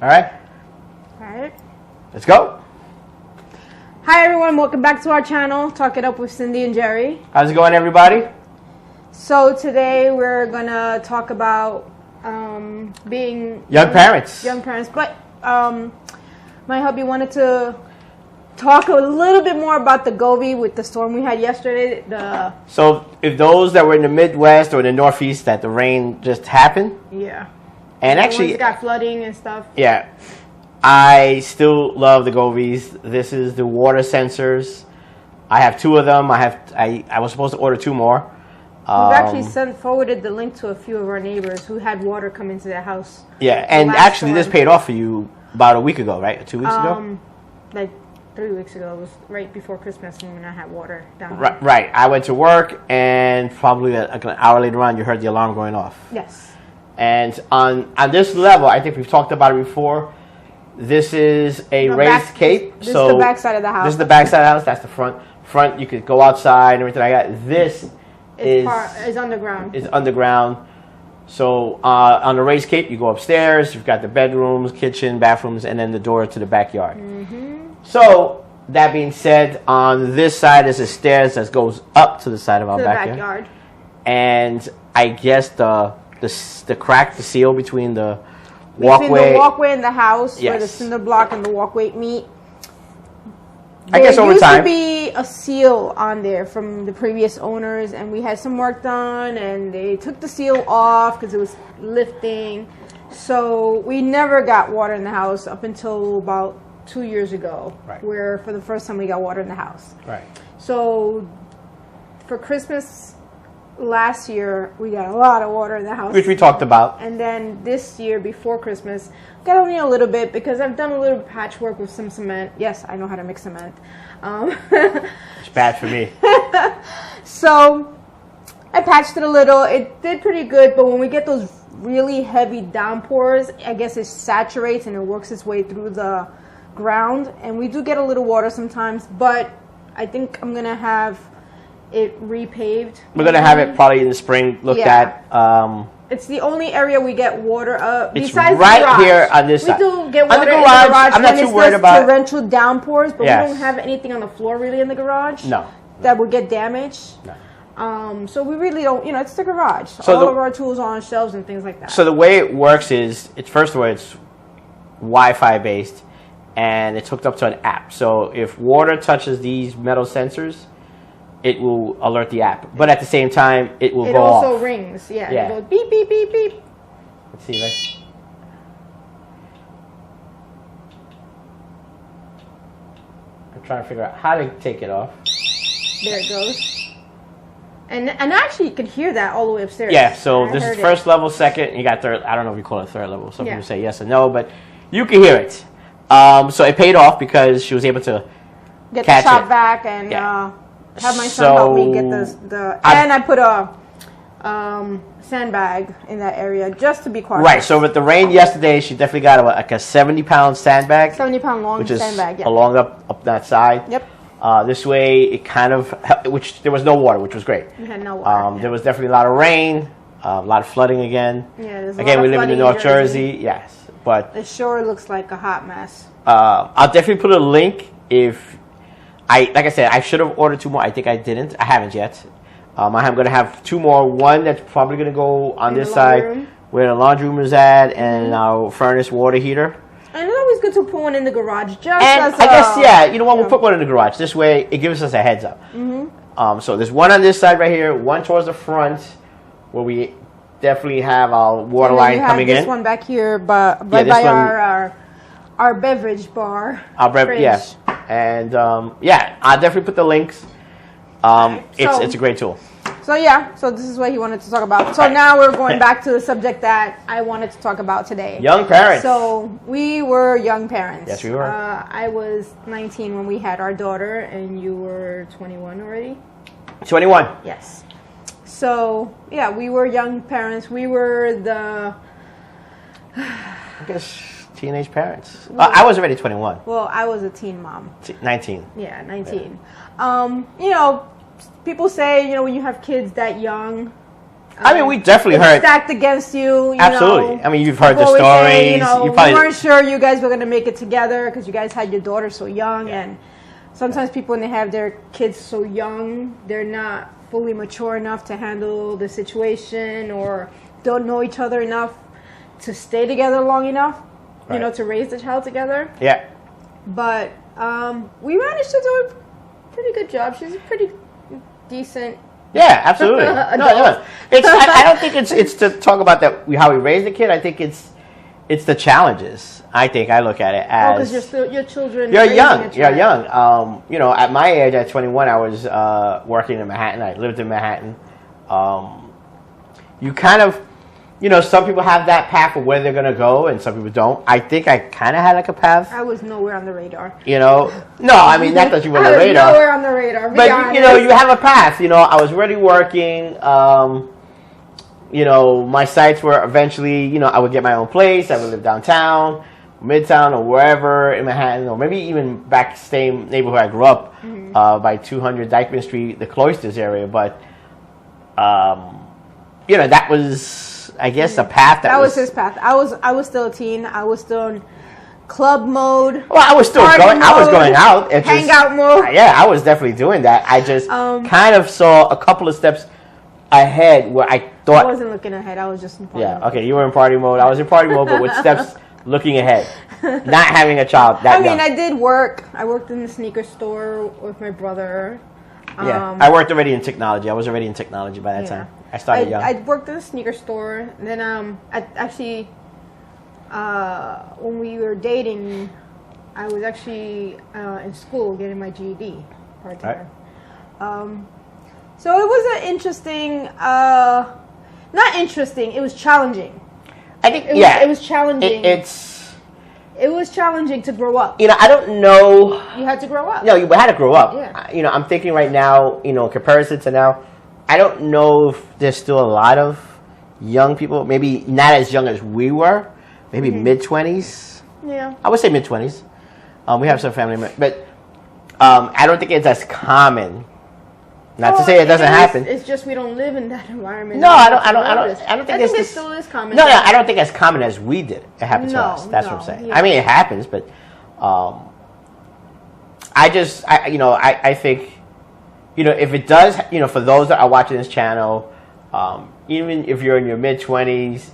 All right. All right. Let's go. Hi everyone, welcome back to our channel, Talk It Up with Cindy and Jerry. How's it going, everybody? So today we're gonna talk about being Young parents. Young parents, but my hubby wanted to talk a little bit more about the Gobi with the storm we had yesterday. So if those that were in the Midwest or the Northeast that the rain just happened, Yeah. and The actually, ones that got flooding and stuff. yeah, I still love the Gobis. This is the water sensors. I have 2 of them. I was supposed to order 2 more. We've actually forwarded the link to a few of our neighbors who had water come into their house. Yeah, and actually this paid off for you about a week ago, right? 2 weeks ago? Like 3 weeks ago. It was right before Christmas when I had water down there. Right. I went to work, and probably like an hour later on, you heard the alarm going off. Yes. And on this level, I think we've talked about it before. This is a raised cape. This is the back side of the house. This is the back side of the house. That's the front. Front, you could go outside and everything like that. This is underground. Is underground. So on the raised cape, you go upstairs. You've got the bedrooms, kitchen, bathrooms, and then the door to the backyard. Mm-hmm. So that being said, on this side is a stairs that goes up to the side of our backyard. And I guess the crack, the seal between the walkway and the house, yes, where the cinder block and the walkway meet. I guess over time. There used to be a seal on there from the previous owners, and we had some work done, and they took the seal off because it was lifting. So we never got water in the house up until about 2 years ago, right, where for the first time we got water in the house. Right. So for Christmas last year, we got a lot of water in the house. Which we talked about. And then this year, before Christmas, got only a little bit because I've done a little patchwork with some cement. Yes, I know how to mix cement. It's bad for me. So I patched it a little. It did pretty good, but when we get those really heavy downpours, I guess it saturates and it works its way through the ground. And we do get a little water sometimes, but I think I'm going to have it repaved. We're going to have it probably in the spring looked at. It's the only area we get water it's besides right the garage. Here on this side. We do get water on the in garage, the garage I'm not too worried about torrential downpours, but yes, we don't have anything on the floor really in the garage. No. That would get damaged. No. So we really don't, it's the garage. So all of our tools are on shelves and things like that. So the way it works is, first of all, it's Wi-Fi based, and it's hooked up to an app. So if water touches these metal sensors, it will alert the app. But at the same time, it will go off. It also rings. Yeah. Yeah. It goes beep, beep, beep, beep. Let's see, right? I'm trying to figure out how to take it off. There it goes. And actually, you can hear that all the way upstairs. Yeah, so this is first level, second, you got third. I don't know if you call it third level. Some people say yes or no, but you can hear it. So it paid off because she was able to get catch the shop it. Back and have my son help me get and I put a sandbag in that area just to be quiet. Right, so with the rain yesterday, she definitely got a 70-pound sandbag. 70-pound long which is sandbag, along up that side. Yep. This way, it kind of, which there was no water, which was great. We had no water. There was definitely a lot of rain, a lot of flooding again. Yeah, there's a again, lot we of live in flooding North Jersey, yes. But it sure looks like a hot mess. I'll definitely put a link if like I said, I should have ordered 2 more. I think I didn't. I haven't yet. I'm going to have 2 more. One that's probably going to go on this side where the laundry room is at, and our furnace water heater. And it's always good to put one in the garage, just and I guess, you know what, we'll put one in the garage. This way, it gives us a heads up. Mm-hmm. So there's one on this side right here, one towards the front, where we definitely have our water line coming in. This one back here, but by our beverage bar. Yes. And, I'll definitely put the links. It's a great tool. So this is what he wanted to talk about. So now we're going back to the subject that I wanted to talk about today. Young parents. So we were young parents. Yes, we were. I was 19 when we had our daughter, and you were 21 already? 21. Yes. So, we were young parents. We were the... I guess teenage parents. Well, I was already 21. Well, I was a teen mom. 19. Yeah, 19. Yeah. People say, when you have kids that young, I mean, we definitely it's heard. stacked against you. Absolutely. Know. I mean, you've heard the People always stories. say, you you probably weren't sure you guys were going to make it together because you guys had your daughter so young. And sometimes people, when they have their kids so young, they're not fully mature enough to handle the situation or don't know each other enough to stay together long enough, to raise the child together. Yeah. But we managed to do a pretty good job. She's a pretty decent. Yeah, absolutely. No. It's. I don't think it's to talk about that how we raised the kid. I think it's the challenges. I think I look at it as because you're still your children. You're young. You're young. At my age, at 21, I was working in Manhattan. I lived in Manhattan. You kind of, some people have that path of where they're gonna go, and some people don't. I think I kind of had like a path. I was nowhere on the radar. No, I mean not that you were on the radar. I was nowhere on the radar. But you have a path. I was already working. My sights were eventually. I would get my own place. I would live downtown, Midtown, or wherever in Manhattan, or maybe even back same neighborhood I grew up by 200 Dyckman Street, the Cloisters area. But that was, I guess, a path that was his path. I was still a teen. I was still in club mode. Well, I was still going. I was going out. Hangout mode. Yeah, I was definitely doing that. I just kind of saw a couple of steps ahead where I thought. I wasn't looking ahead. I was just in party mode. Okay, you were in party mode. I was in party mode, but with steps looking ahead, not having a child. I did work. I worked in the sneaker store with my brother. Yeah, I worked already in technology. I was already in technology by that time. I started young. I worked in a sneaker store. And then when we were dating, I was actually in school getting my GED part-time. Right. So it was an interesting, not interesting, it was challenging. I think, it was challenging. It was challenging to grow up. I don't know. You had to grow up. No, you had to grow up. Yeah. I'm thinking right now, in comparison to now, I don't know if there's still a lot of young people, maybe not as young as we were, maybe mid-20s. Yeah. I would say mid-20s. We have some family members, but I don't think it's as common. Not to say it doesn't happen. It's just we don't live in that environment. No, I don't think it still is common. No, I don't think as common as we did. It happened to us. That's what I'm saying. Yeah. I mean, it happens, but I think, if it does, for those that are watching this channel, even if you're in your mid-20s,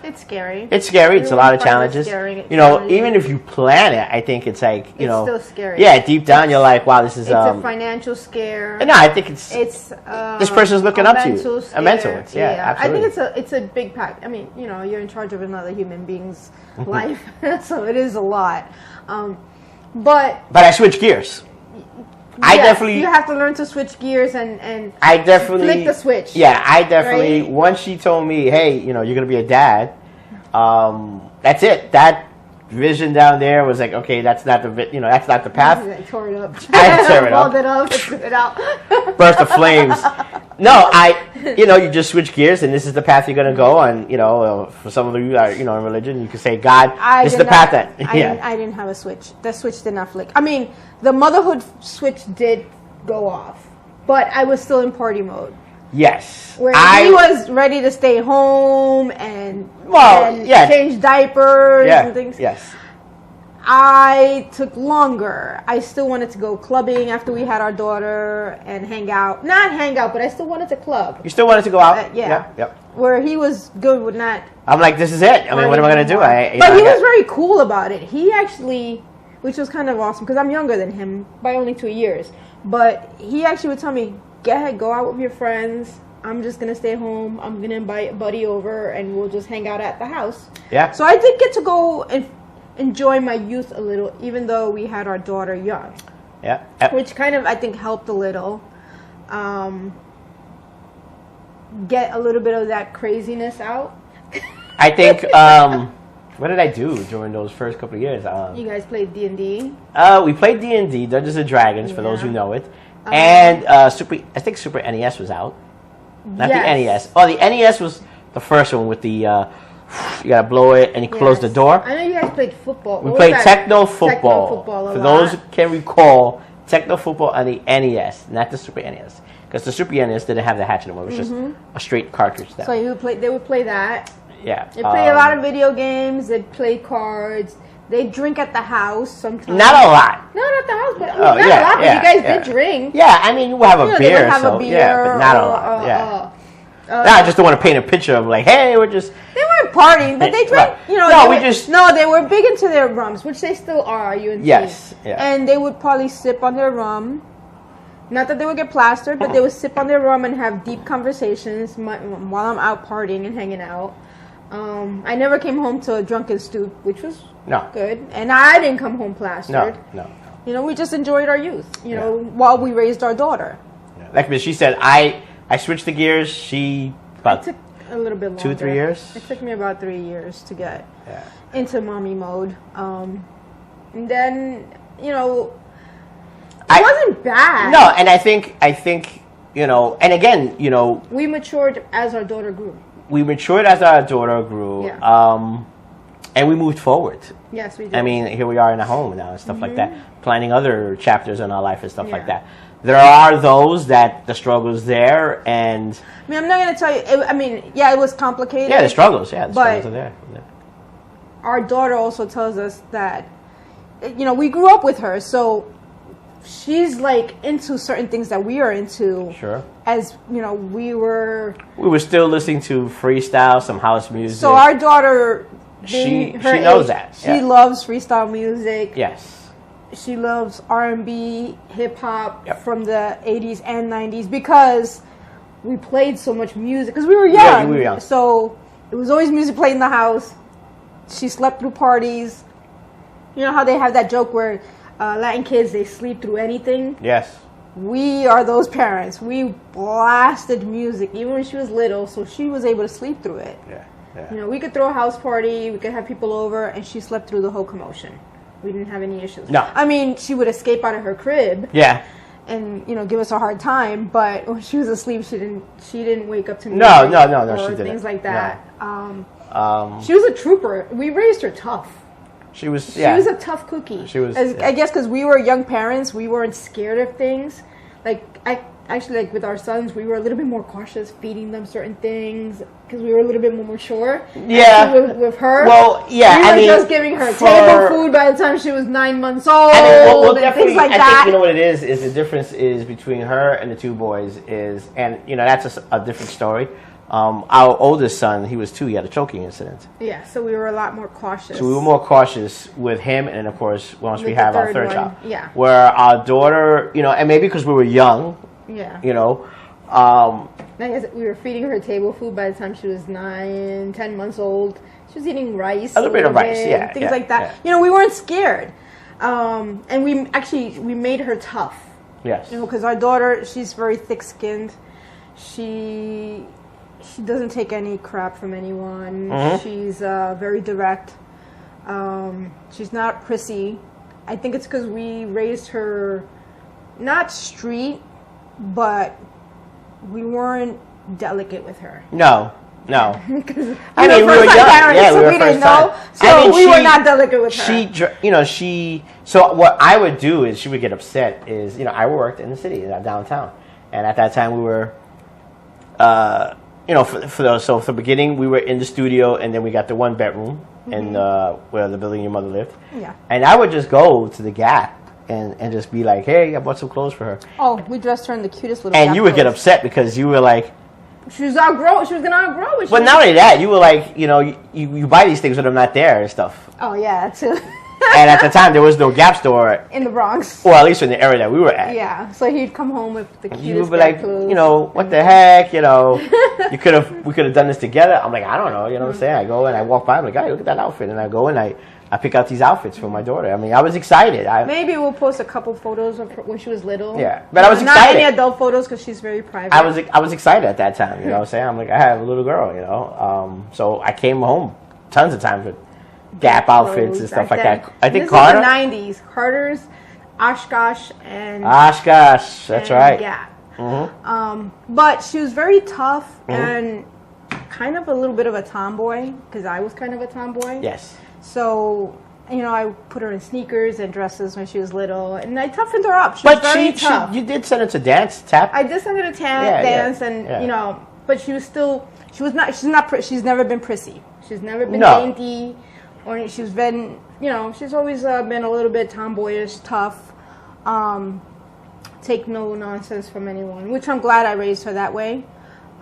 it's scary. It's scary. It's a lot of challenges. Even if you plan it, I think it's like, it's still scary. Yeah, deep down, you're like, wow, this is it's a financial scare. No, I think it's this person's looking up to you. Scare. A mental. Yeah, absolutely. I think it's a big pack. I mean, you're in charge of another human being's life, so it is a lot. But I switch gears. You have to learn to switch gears and I definitely flick the switch. Yeah, I definitely. Right? Once she told me, "Hey, you're going to be a dad," that's it. That vision down there was like, okay, that's not the that's not the path. I tore it up. I tore it up. It out. Burst of flames. No, you just switch gears, and this is the path you're going to go on. For some of you, in religion, you can say, God, this is the path that. I didn't have a switch. The switch did not flick. I mean, the motherhood switch did go off, but I was still in party mode. Yes. Where he was ready to stay home and change diapers and things. Yes. I took longer. I still wanted to go clubbing after we had our daughter and hang out. Not hang out, but I still wanted to club. You still wanted to go out? Yeah. Yep. Where he was good with not. I'm like, this is it. I mean, what am I going to do? But he was very cool about it. He actually, which was kind of awesome because I'm younger than him by only 2 years. But he actually would tell me, go ahead, go out with your friends. I'm just going to stay home. I'm going to invite Buddy over and we'll just hang out at the house. Yeah. So I did get to go and enjoy my youth a little, even though we had our daughter young. Yeah. Which kind of, I think, helped a little. Get a little bit of that craziness out. I think, what did I do during those first couple of years? You guys played D&D? We played D&D, Dungeons and Dragons, for those who know it. And I think Super NES was out. Not the NES. Oh, the NES was the first one with the... you gotta blow it and you close the door. I know you guys played football. We played Techno Football. For those who can recall, Techno Football on the NES, not the Super NES. because the Super NES didn't have the hatch anymore. It was just a straight cartridge. So they would play that. Yeah. They play a lot of video games. They'd play cards. They drink at the house sometimes. Not a lot. No, not the house, but Oh, not yeah, a lot. But yeah, you guys yeah. did drink. Yeah, I mean, we'll have a They beer. would have so, a beer. yeah, but not a lot. Yeah. I just don't want to paint a picture of like, hey, we're just. They weren't partying, but they drank. Right. You know, No, they were big into their rums, which they still are. UNC. Yes. Yeah. And they would probably sip on their rum. Not that they would get plastered, but they would sip on their rum and have deep conversations while I'm out partying and hanging out. I never came home to a drunken stoop, which was good, and I didn't come home plastered. No. You know, we just enjoyed our youth. You know, while we raised our daughter. Yeah. Like she said, I switched the gears. She about It took a little bit longer. 2-3 years. It took me about 3 years to get into mommy mode. And then, you know, it wasn't bad. No, and I think you know, and again, you know, we matured as our daughter grew. We matured as our daughter grew, and we moved forward. Yes, we did. I mean, here we are in a home now and stuff like that, planning other chapters in our life and stuff like that. There are those that the struggles there, and I mean, I'm not going to tell you. I mean, it was complicated. Yeah, the struggles. Yeah, the struggles are there. Yeah. Our daughter also tells us that, you know, we grew up with her, so she's like into certain things that we are into. Sure. As you know, we were still listening to freestyle, some house music. So our daughter, she knows that. She loves freestyle music. Yes. She loves R&B, hip hop from the 80s and 90s because we played so much music because we were young. Yeah, we were young. So it was always music played in the house. She slept through parties. You know how they have that joke where Latin kids, they sleep through anything? Yes. We are those parents. We blasted music even when she was little, so she was able to sleep through it. Yeah. You know, we could throw a house party, we could have people over, and she slept through the whole commotion. We didn't have any issues. No. I mean, she would escape out of her crib. Yeah. And, you know, give us a hard time, but when she was asleep, she didn't wake up to me. No, or she didn't. Things like that. No. She was a trooper. We raised her tough. She was a tough cookie. She was. I guess because we were young parents, we weren't scared of things. Like like with our sons, we were a little bit more cautious feeding them certain things because we were a little bit more mature. Yeah. With her. Well, yeah. We were just giving her table food by the time she was 9 months old. And things like that. I think you know what it is the difference is between her and the two boys and you know that's a different story. Our oldest son, he was 2. He had a choking incident. Yeah, so we were a lot more cautious. So we were more cautious with him, and of course, once we have our third child. Yeah. Where our daughter, you know, and maybe because we were young. Yeah. You know. Like I said, we were feeding her table food by the time she was 9, 10 months old. She was eating rice. A little bit of rice, things like that. Yeah. You know, we weren't scared. And we made her tough. Yes. You know, because our daughter, she's very thick-skinned. She doesn't take any crap from anyone. Mm-hmm. She's very direct. She's not prissy. I think it's because we raised her not street, but we weren't delicate with her. No. I mean, we were young. Yeah, so we were we first didn't know. time. So I mean, we were not delicate with her. So what I would do is she would get upset is, you know, I worked in the city, downtown. And at that time we were, you know, for the beginning we were in the studio and then we got the 1 bedroom in where the building your mother lived. Yeah. And I would just go to the Gap and just be like, hey, I bought some clothes for her. Oh, we dressed her in the cutest little And Gap you would get clothes. upset because you were like, She was gonna outgrow it. but not only that, you were like, you know, you buy these things when I'm not there and stuff. Oh yeah, that too. And at the time, there was no Gap store, In the Bronx. or at least in the area that we were at. Yeah, so he'd come home with the cutest You would be Gap like, clothes. you know, what the heck, you know, we could have done this together. I'm like, I don't know, you know what I'm saying? I go and I walk by, I'm like, hey, look at that outfit, and I go and I pick out these outfits for my daughter. I mean, I was excited. Maybe we'll post a couple photos of her when she was little. Yeah, but I was not excited. Not any adult photos because she's very private. I was excited at that time. You know what I'm saying? I'm like, I have a little girl. You know, so I came home tons of times with Gap outfits and stuff like that. I think this Carter. Was the 90s. Carter's, Oshkosh, and Oshkosh. That's and right. Gap. Mm-hmm. But she was very tough and kind of a little bit of a tomboy because I was kind of a tomboy. Yes. So I put her in sneakers and dresses when she was little, and I toughened her up. She was very tough. You did send her to dance, tap. I did send her to dance, and but she was not. She's never been prissy. She's never been dainty, or she's been, she's always been a little bit tomboyish, tough. Take no nonsense from anyone, which I'm glad I raised her that way.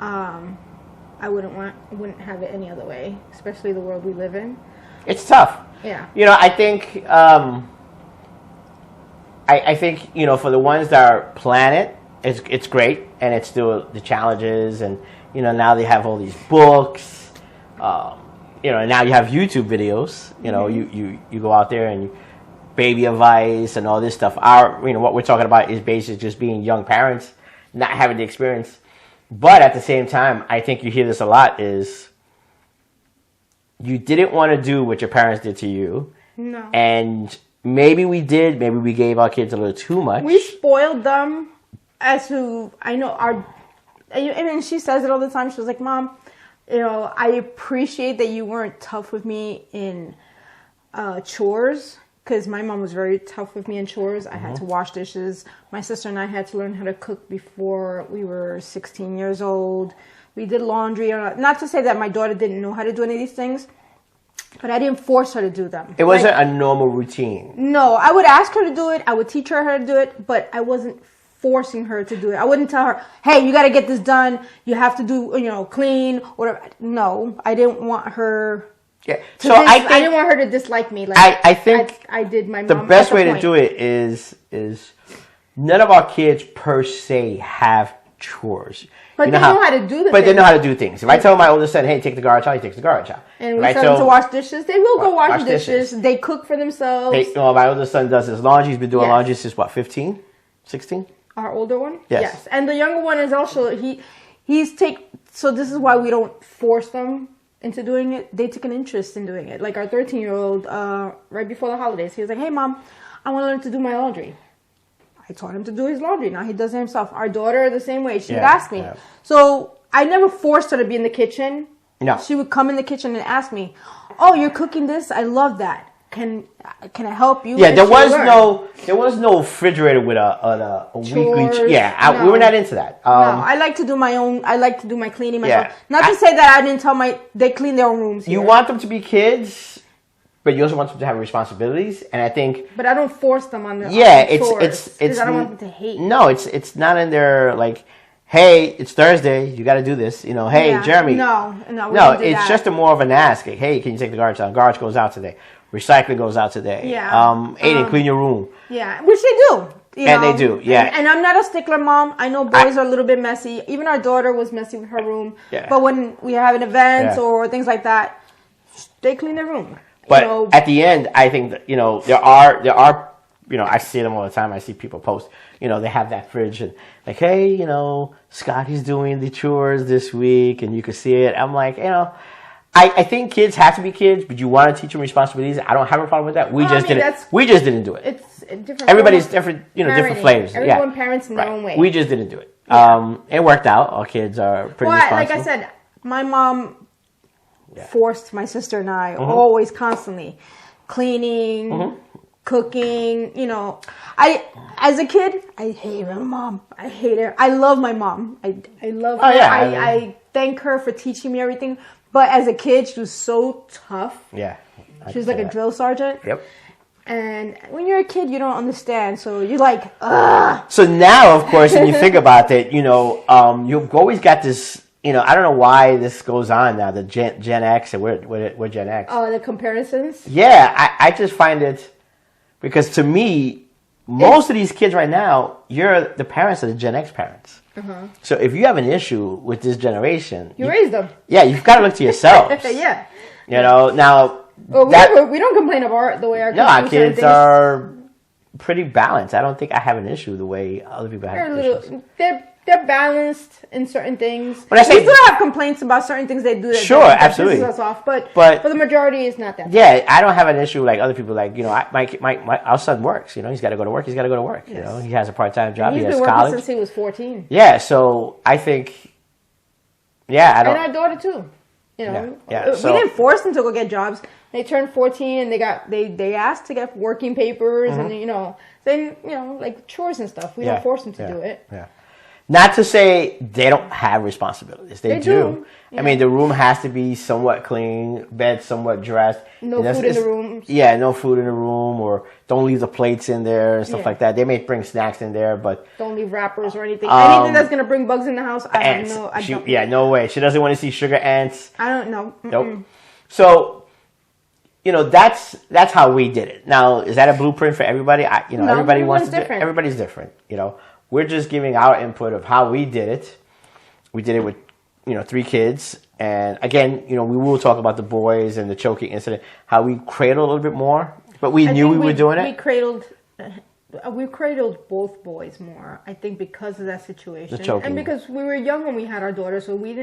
I wouldn't have it any other way, especially the world we live in. It's tough. Yeah. I think I think for the ones that plan it, it's great, and it's still the challenges, and now they have all these books, and now you have YouTube videos. You go out there and you baby advice and all this stuff. What we're talking about is basically just being young parents, not having the experience. But at the same time, I think you hear this a lot is you didn't want to do what your parents did to you. No. And maybe we did. Maybe we gave our kids a little too much. We spoiled them and she says it all the time. She was like, Mom, I appreciate that you weren't tough with me in chores. Because my mom was very tough with me in chores. I had to wash dishes. My sister and I had to learn how to cook before we were 16 years old. We did laundry. Not to say that my daughter didn't know how to do any of these things, but I didn't force her to do them. It wasn't a normal routine. No, I would ask her to do it. I would teach her how to do it, but I wasn't forcing her to do it. I wouldn't tell her, hey, you got to get this done. You have to do, clean, whatever. No, I didn't want her... Yeah. So I didn't want her to dislike me. Like I think I did my mom. The best way to do it is none of our kids per se have chores. But they know how to do them. But they know how to do things. If I tell my oldest son, hey, take the garbage out, he takes the garbage out. And we tell them to wash dishes, they will go wash dishes. They cook for themselves. My oldest son does his laundry. He's been doing laundry since 15, 16? Our older one? Yes. And the younger one is also, so this is why we don't force them into doing it. They took an interest in doing it. Like our 13-year-old, right before the holidays, he was like, hey, Mom, I want to learn to do my laundry. I taught him to do his laundry. Now he does it himself. Our daughter, the same way. She would ask me. Yeah. So I never forced her to be in the kitchen. No. She would come in the kitchen and ask me, oh, you're cooking this? I love that. Can I help you? Yeah, there was no refrigerator with a weekly. Yeah, we were not into that. No, I like to do my own. I like to do my cleaning myself. Yeah, not to say that I didn't tell they clean their own rooms. You want them to be kids, but you also want them to have responsibilities. And I think. But I don't force them on the. Yeah, it's. I don't want them to hate. No, it's not in their like. Hey, it's Thursday. You got to do this. Hey, Jeremy. No. It's just more of an ask. Like, hey, can you take the garbage out? Garbage goes out today. Recycling goes out today. Yeah. Aiden, clean your room. Yeah, which they do. And they do, yeah. And I'm not a stickler mom. I know boys are a little bit messy. Even our daughter was messy with her room. Yeah. But when we have an event or things like that, they clean their room. But at the end, I think that, there are, I see them all the time. I see people post, they have that fridge and like, hey, Scotty's doing the chores this week and you can see it. I'm like, I think kids have to be kids, but you want to teach them responsibilities. I don't have a problem with that. We just didn't do it. It's different. Everybody's different, different flavors. Everyone parents in their own way. We just didn't do it. Yeah. It worked out. Our kids are pretty responsible. Like I said, my mom forced my sister and I always constantly cleaning, cooking. As a kid, I hate my mom. I hate her. I love my mom. I love her. Yeah, I thank her for teaching me everything. But as a kid, she was so tough. Yeah. She was like a drill sergeant. Yep. And when you're a kid, you don't understand. So you're like, ugh. So now, of course, when you think about it, you've always got this, I don't know why this goes on now, the Gen X, and we're Gen X. Oh, the comparisons? Yeah, I just find it, because to me, most of these kids right now, you're the parents of the Gen X parents. So if you have an issue with this generation, you raised them. Yeah, you've got to look to yourselves. Yeah. Now. Well, we don't complain about the way our kids. No, our kids are pretty balanced. I don't think I have an issue the way other people have issues. They're balanced in certain things. But we still have complaints about certain things they do. That absolutely. Pisses us off, but for the majority, it's not that. Yeah, I don't have an issue like other people. Like our son works. He's got to go to work. He's got to go to work. Yes. He has a part-time job. He's been working since he was 14. Yeah, so I think. Yeah, I don't. And our daughter too. You know, Yeah. we So, didn't force them to go get jobs. They turned 14 and they asked to get working papers and then like chores and stuff. We don't force them to do it. Yeah. Not to say they don't have responsibilities. They do. Yeah. I mean, the room has to be somewhat clean, bed somewhat dressed. No food in the room. Yeah, no food in the room, or don't leave the plates in there and stuff like that. They may bring snacks in there, but don't leave wrappers or anything. Anything that's gonna bring bugs in the house, ants. I don't. Yeah, no way. She doesn't want to see sugar ants. I don't know. Nope. So, that's how we did it. Now, is that a blueprint for everybody? No, everybody wants to. different. Everybody's different. We're just giving our input of how we did it. We did it with 3 kids, and again, we will talk about the boys and the choking incident. How we cradled a little bit more, but we knew we were doing it. We cradled both boys more. I think because of that situation, The choking. and because we were young when we had our daughter, so we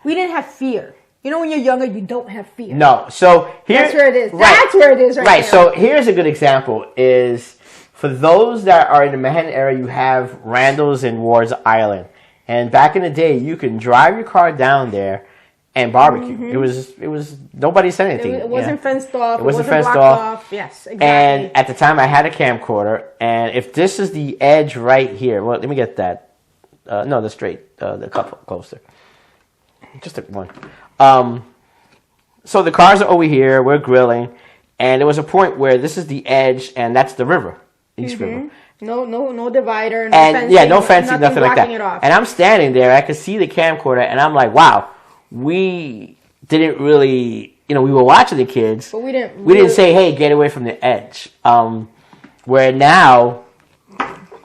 didn't have fear. When you're younger, you don't have fear. No, so that's where it is. Right, that's where it is right now. So here's a good example: is for those that are in the Manhattan area, you have Randall's and Ward's Island, and back in the day, you can drive your car down there and barbecue. Mm-hmm. It was nobody said anything. It wasn't fenced off. It wasn't fenced fenced off. Yes, exactly. And at the time, I had a camcorder, and if this is the edge right here, well, let me get that. No, the straight, the couple closer. Just one. So the cars are over here. We're grilling, and there was a point where this is the edge, and that's the river, East River. No divider. No And fencing, no fencing, nothing like that. It off. And I'm standing there. I could see the camcorder, and I'm like, wow, we didn't really, we were watching the kids, but we didn't. We didn't say, hey, get away from the edge. Where now.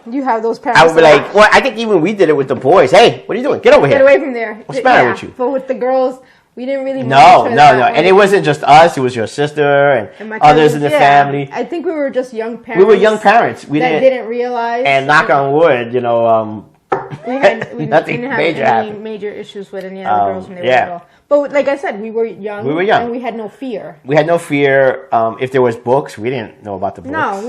You have those parents. I would be like, well, I think even we did it with the boys. Hey, what are you doing? Get over here. Get away from there. What's the matter with you? But with the girls, we didn't really. No. And it wasn't just us. It was your sister and my others in the family. I think we were just young parents. We were young parents. We didn't realize. And knock on wood, we nothing didn't have major any happened. major issues with any other girls when they were yeah. little. But like I said, we were young. And we had no fear. We had no fear. If there was books, we didn't know about the books. No,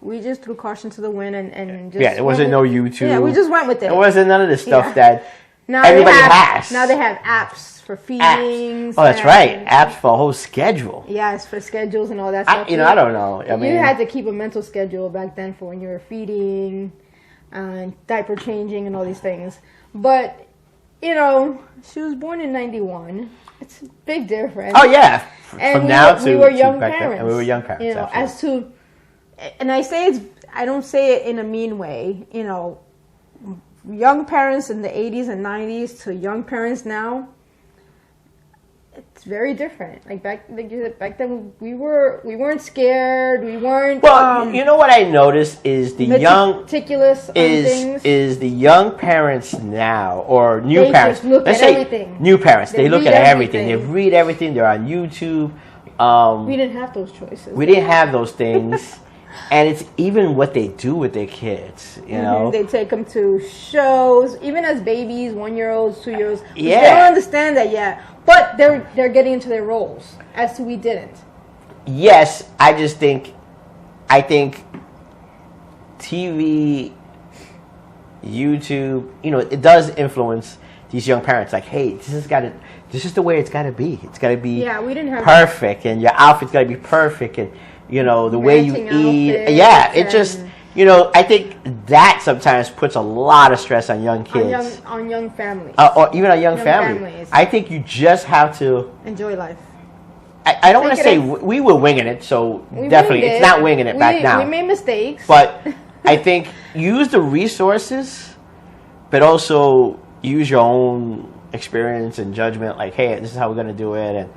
we just threw caution to the wind and just. Yeah, there wasn't no YouTube. Yeah, we just went with it. There wasn't none of the stuff that now everybody has. Now they have apps for feedings. Oh, that's right. Apps for a whole schedule. Yes, for schedules and all that stuff. I don't know. I mean, you had to keep a mental schedule back then for when you were feeding and diaper changing and all these things. But, she was born in 91. It's a big difference. Oh, yeah. And we were young parents. And we were young parents. And I don't say it in a mean way, young parents in the 80s and 90s to young parents now, it's very different. Like back then, we weren't scared. We weren't. Well, you know what I noticed is the meticulous on things. Is the young parents now or new they parents? Just look let's at say everything. New parents. They look at everything. They everything. read everything. They're on YouTube. We didn't have those choices. We didn't have those things. And it's even what they do with their kids, They take them to shows, even as babies, 1-year-olds, 2-year-olds. Yeah. They don't understand that yet, but they're getting into their roles, as we didn't. Yes, I think TV, YouTube, it does influence these young parents. Like, hey, this is the way it's got to be. It's got to be we didn't have perfect, and your outfit's got to be perfect, and the way you eat. Yeah, it just, I think that sometimes puts a lot of stress on young kids. On young families. Or even on young families. I think you just have to enjoy life. I don't want to say we were winging it, so definitely it's not winging it back now. We made mistakes. But I think use the resources, but also use your own experience and judgment. Like, hey, this is how we're going to do it. And,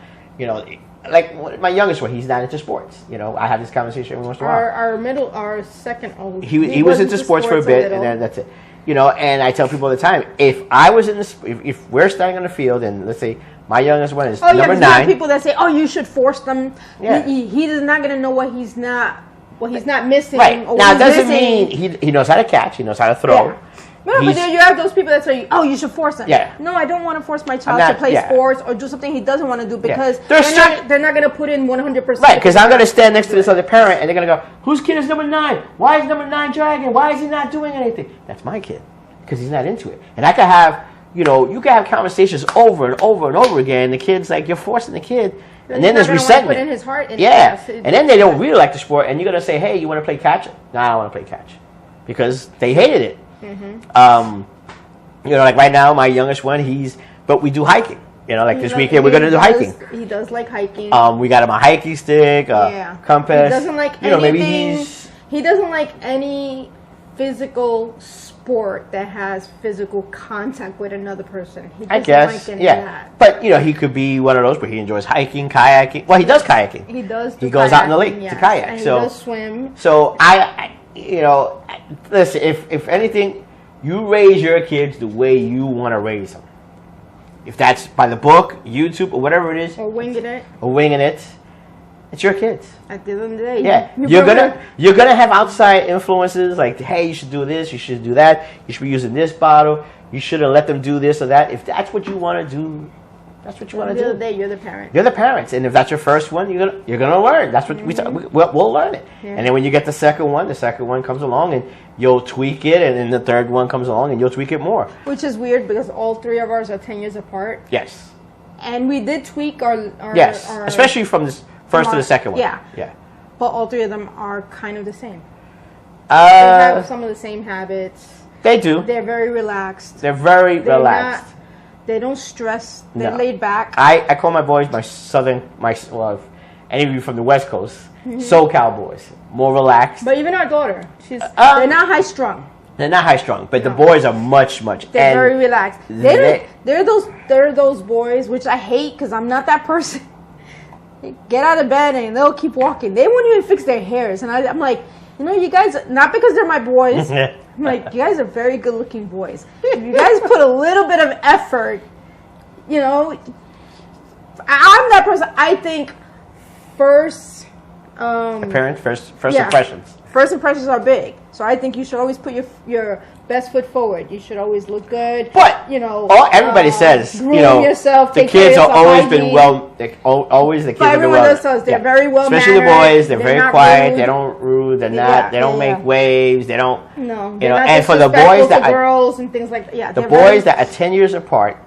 like my youngest one, he's not into sports. I have this conversation every once in a while. Our second old, he was into sports for a bit, and then that's it. And I tell people all the time, if I was in if we're standing on the field, and let's say my youngest one is number 9. There are people that say, "Oh, you should force them." Yeah. He is not going to know what he's not missing. Right or now, it doesn't mean he knows how to catch. He knows how to throw. Yeah. No, but then you have those people that say, "Oh, you should force them." Yeah. No, I don't want to force my child to play sports or do something he doesn't want to do because they're not going to put in 100%. Right, because I'm going to stand next to this other parent and they're going to go, "Whose kid is number 9? Why is number 9 dragging? Why is he not doing anything?" That's my kid because he's not into it. And I could have you know, you can have conversations over and over and over again. The kid's like, you're forcing the kid. And then there's resentment. Put in his heart in and then they don't really like the sport, and you're gonna say, "Hey, you want to play catch?" No, I don't want to play catch, because they hated it. You know, like right now, my youngest one, but we do hiking. You know, like this weekend we're gonna do hiking. He does like hiking. We got him a hiking stick, compass. He doesn't like you know, anything. He doesn't like any physical sport that has physical contact with another person. He I doesn't guess, like any of that. But you know, he could be one of those where he enjoys hiking, kayaking. Well, he does kayaking. He does. He goes out in the lake to kayak. And so he does swim. So you know, listen. If anything, you raise your kids the way you want to raise them. If that's by the book, YouTube, or whatever it is, or winging it, it's your kids. At the end of the day, yeah, you're gonna have outside influences like, hey, you should do this, you should do that, you should be using this bottle, you shouldn't let them do this or that. If that's what you want to do, that's what you want to do. At the end of the day, you're the parent. You're the parents, and if that's your first one, you're gonna learn. That's what we'll learn it. Yeah. And then when you get the second one comes along, and you'll tweak it, and then the third one comes along, and you'll tweak it more. Which is weird because all three of ours are 10 years apart. Yes. And we did tweak our yes, especially from this first to the second one. Yeah. Yeah. But all three of them are kind of the same. They have some of the same habits. They do. They're very relaxed. They're very relaxed. They don't stress. They're laid back. I call my boys any of you from the West Coast, SoCal boys, more relaxed. But even our daughter, they're not high strung. They're not high strung, but the boys are much. They're very relaxed. They're those boys, which I hate because I'm not that person. They get out of bed and they'll keep walking. They won't even fix their hairs, and I'm like, you know, you guys, not because they're my boys. I'm like, you guys are very good looking boys. If you guys put a little bit of effort, you know, I'm that person. I think first impressions. First impressions are big. So I think you should always put your best foot forward. You should always look good. But you know, everybody says, groom yourself. The kids have always been always the kids. But everyone does tell us they're very well mannered. Especially the boys, they're very quiet. Rude. They don't rude. They're not. They don't make waves. They don't. No. You know, and for the boys that girls and things like that. Yeah. The boys that are 10 years apart,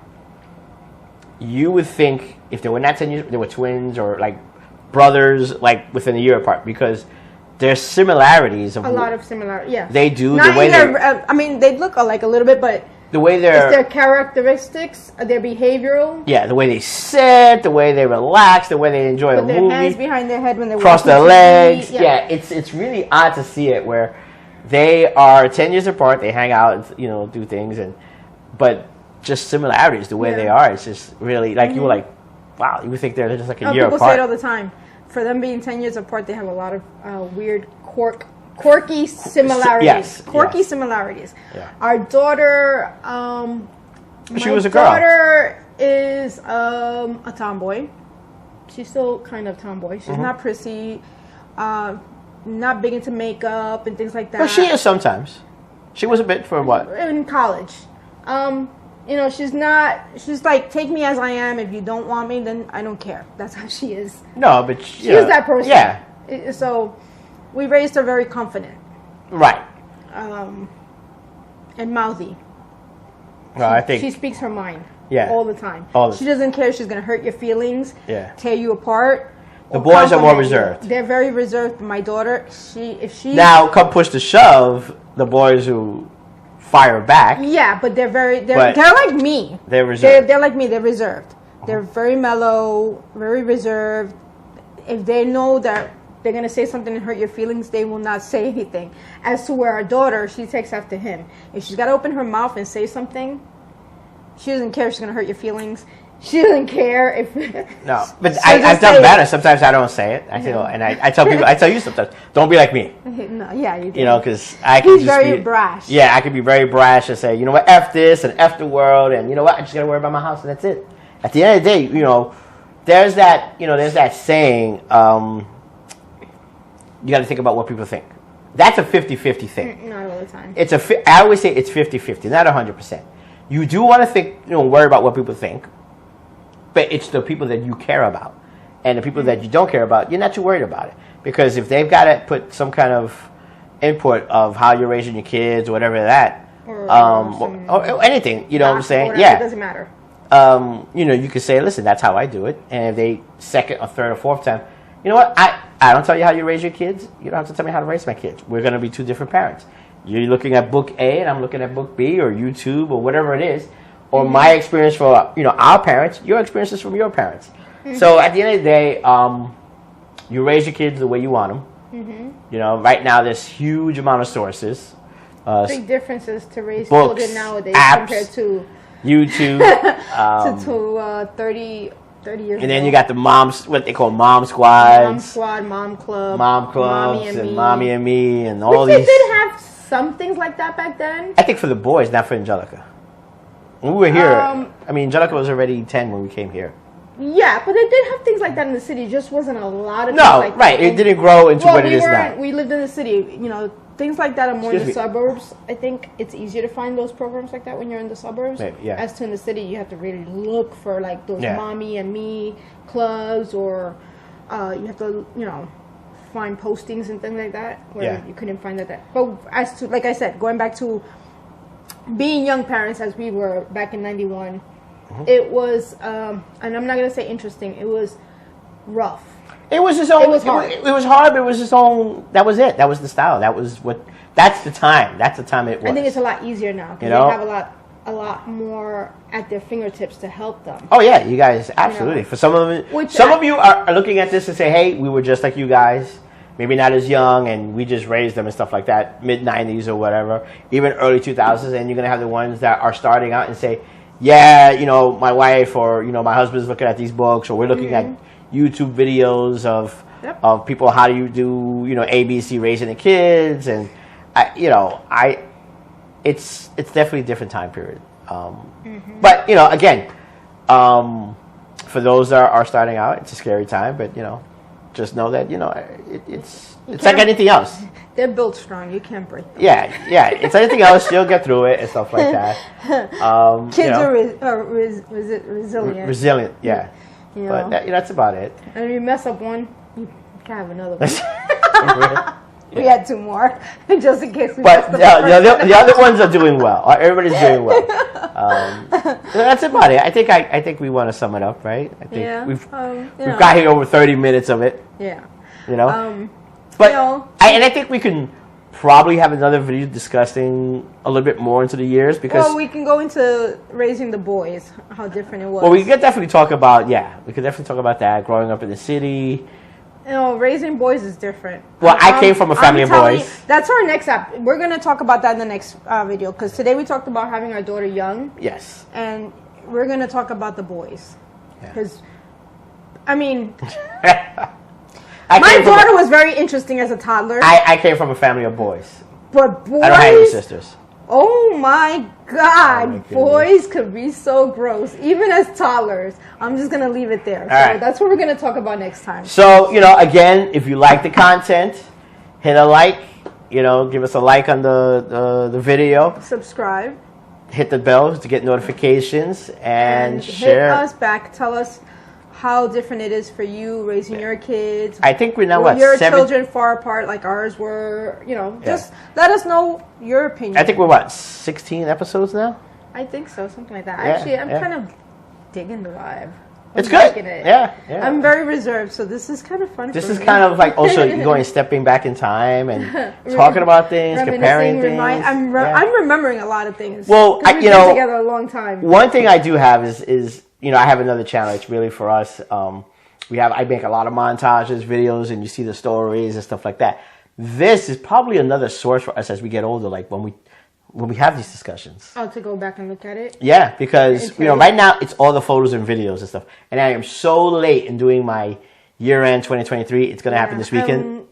you would think if they were not 10 years, they were twins or like brothers, like within a year apart, because there's similarities of a lot of similarities. Yeah, they do. Not the way I mean, they look alike a little bit, but the way it's their characteristics, their behavioral. Yeah, the way they sit, the way they relax, the way they enjoy a movie. Put their hands behind their head when they cross their legs. Yeah, it's really odd to see it where they are 10 years apart. They hang out, and, do things, but just similarities the way they are. It's just really like you were like, wow, you would think they're just like a year apart. People say it all the time. For them being 10 years apart, they have a lot of weird, quirky similarities. Yes. Similarities. Yeah. Our daughter, she was a girl. My daughter is a tomboy. She's still kind of tomboy. She's not prissy, not big into makeup and things like that. But she is sometimes. She was a bit for what? In college. She's like, take me as I am. If you don't want me, then I don't care. That's how she is. No, but she is that person. Yeah. So we raised her very confident. Right. And mouthy. Well, I think she speaks her mind. Yeah. All the time. She doesn't care if she's going to hurt your feelings. Yeah. Tear you apart. The boys are more reserved. They're very reserved. My daughter, now come push to shove, the boys who fire back. Yeah, but they're like me. They're reserved. They're like me. They're reserved. They're very mellow, very reserved. If they know that they're going to say something and hurt your feelings, they will not say anything. As to where our daughter, she takes after him. If she's got to open her mouth and say something, she doesn't care if she's going to hurt your feelings. She doesn't care if... No, but I've done better. Sometimes I don't say it. I tell people, I tell you sometimes, don't be like me. No, yeah, you do. Because I can He's very brash. Yeah, I can be very brash and say, you know what, F this and F the world, and you know what, I just got to worry about my house and that's it. At the end of the day, there's that saying, you got to think about what people think. That's a 50-50 thing. Not all the time. I always say it's 50-50, not 100%. You do want to think, worry about what people think, but it's the people that you care about. And the people that you don't care about, you're not too worried about it. Because if they've got to put some kind of input of how you're raising your kids or whatever that, or anything. You know what I'm saying? Whatever, Yeah. it doesn't matter. You know, you could say, listen, that's how I do it. And if they second or third or fourth time, you know what? I don't tell you how you raise your kids. You don't have to tell me how to raise my kids. We're going to be two different parents. You're looking at book A and I'm looking at book B, or YouTube, or whatever it is, or my experience for, you know, our parents, your experiences from your parents. So at the end of the day, you raise your kids the way you want them. You know, right now there's huge amount of sources. Big differences to raise books, children nowadays apps, compared to YouTube. 30 years ago. And then you got the moms, what they call mom squads. Mom squad, mom club, Mom clubs and Mommy and Me and all Which these. they did have some things like that back then. I think for the boys, not for Angelica. When we were here, I mean, Angelica was already 10 when we came here. Yeah, but it did have things like that in the city. Just wasn't a lot of No, things like right. that. It didn't grow into what it is now. We lived in the city. You know, things like that are more in the Excuse me. suburbs. I think it's easier to find those programs like that when you're in the suburbs. Maybe, yeah. As to in the city, you have to really look for like those Yeah. Mommy and Me clubs, or you have to, you know, find postings and things like that where Yeah. you couldn't find that. But as to, like I said, going back to being young parents as we were back in '91, it was, and I'm not gonna say interesting. It was rough. It was his own. It was hard. It was hard, but it was his own. That was it. That was the style. That was what. That's the time. That's the time it was. I think it's a lot easier now because You know? they have a lot more at their fingertips to help them. Oh yeah, you guys absolutely. You know, For some of them, which some of you are looking at this and say, "Hey, we were just like you guys. Maybe not as young, and we just raised them and stuff like that. Mid '90s or whatever, even early 2000s." And you're gonna have the ones that are starting out and say, "Yeah, you know, my wife or you know my husband's looking at these books, or we're looking at YouTube videos of Yep. of people. How do you do you know ABC raising the kids?" And it's definitely a different time period. But you know, again, for those that are starting out, it's a scary time. But you know, just know that you know it's like anything else. They're built strong. You can't break them. Yeah, it's anything else. You'll get through it and stuff like that. Kids you know, are resilient. resilient. Yeah, You know? but that's about it. And if you mess up one, you can have another one. We had two more, just in case we But messed up the other ones are doing well. Everybody's doing well. That's about it. I think we want to sum it up, right? I think Yeah. we've You know. got here over 30 minutes of it. Yeah. You know, you know, I think we can probably have another video discussing a little bit more into the years because well, we can go into raising the boys, how different it was. we could definitely talk about that growing up in the city. You know, raising boys is different. Well, I came from a family of telling boys. you, that's our next app. We're going to talk about that in the next video because today we talked about having our daughter young, Yes. and we're going to talk about the boys. Yeah. Because, I mean, I my came from daughter was very interesting as a toddler, I came from a family of boys. but boys, I don't have any sisters. oh my God, Oh my goodness. boys could be so gross, even as toddlers. I'm just going to leave it there. So right. that's what we're going to talk about next time. So, you know, again, if you like the content, hit a like, you know, give us a like on the video, Subscribe. hit the bell to get notifications, and share. Hit us back. Tell us how different it is for you raising your kids. I think we're now, Were your 7? children far apart like ours were? You know, just let us know your opinion. I think we're, 16 episodes now? I think so, something like that. Yeah, Actually, I'm yeah. kind of digging the vibe. It's I'm good. liking it. Yeah. I'm very reserved, so this is kind of fun. This for is me. kind of like also going stepping back in time and talking about things, comparing things. I'm Yeah. remembering a lot of things. Well, 'Cause we've you been know, together a long time. One thing I do have is you know, I have another channel. It's really for us. I make a lot of montages, videos, and you see the stories and stuff like that. This is probably another source for us as we get older, like when we have these discussions. Oh, to go back and look at it. Yeah, because Okay. you know, right now it's all the photos and videos and stuff. And I am so late in doing my year-end 2023. It's going to happen this weekend.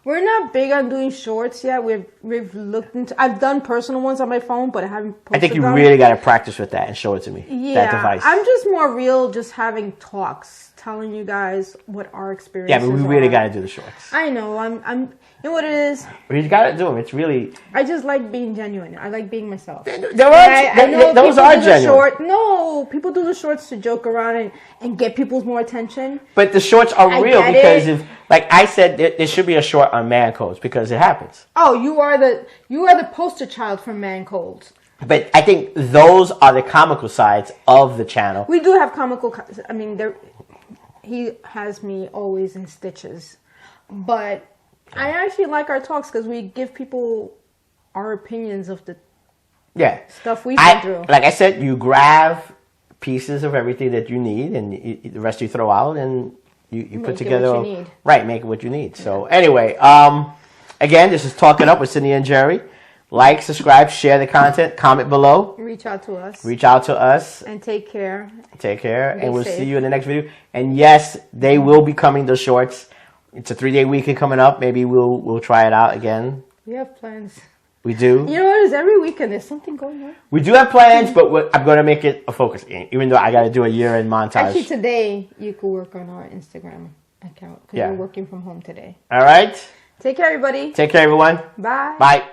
We're not big on doing shorts yet. We've looked into. I've done personal ones on my phone, but I haven't posted I think you them. really got to practice with that and show it to me. Yeah, That device. I'm just more real, just having talks. telling you guys what our experience. Yeah, but we really got to do the shorts. I know. I'm. You know what it is? We got to do them. It's really. I just like being genuine. I like being myself. I know those are genuine. No, people do the shorts to joke around and get people's more attention. But the shorts are real because if, like I said, there should be a short on man colds because it happens. Oh, you are the poster child for man colds. But I think those are the comical sides of the channel. We do have comical. I mean, he has me always in stitches, but I actually like our talks because we give people our opinions of the stuff we've been through. Like I said, you grab pieces of everything that you need, and the rest you throw out, and you put together. What you need. Right, make it what you need. So anyway, again, this is Talking Up with Cindy and Jerry. Like, subscribe, share the content, comment below. Reach out to us. Reach out to us. And take care. Take care. Be and we'll safe. see you in the next video. And yes, they will be coming, the shorts. It's a 3-day weekend coming up. Maybe we'll try it out again. We have plans. We do. You know what? It's every weekend. There's something going on. We do have plans, but I'm going to make it a focus. Even though I got to do a year-end montage. Actually, today you could work on our Instagram account because we're working from home today. All right. Take care, everybody. Take care, everyone. Bye. Bye.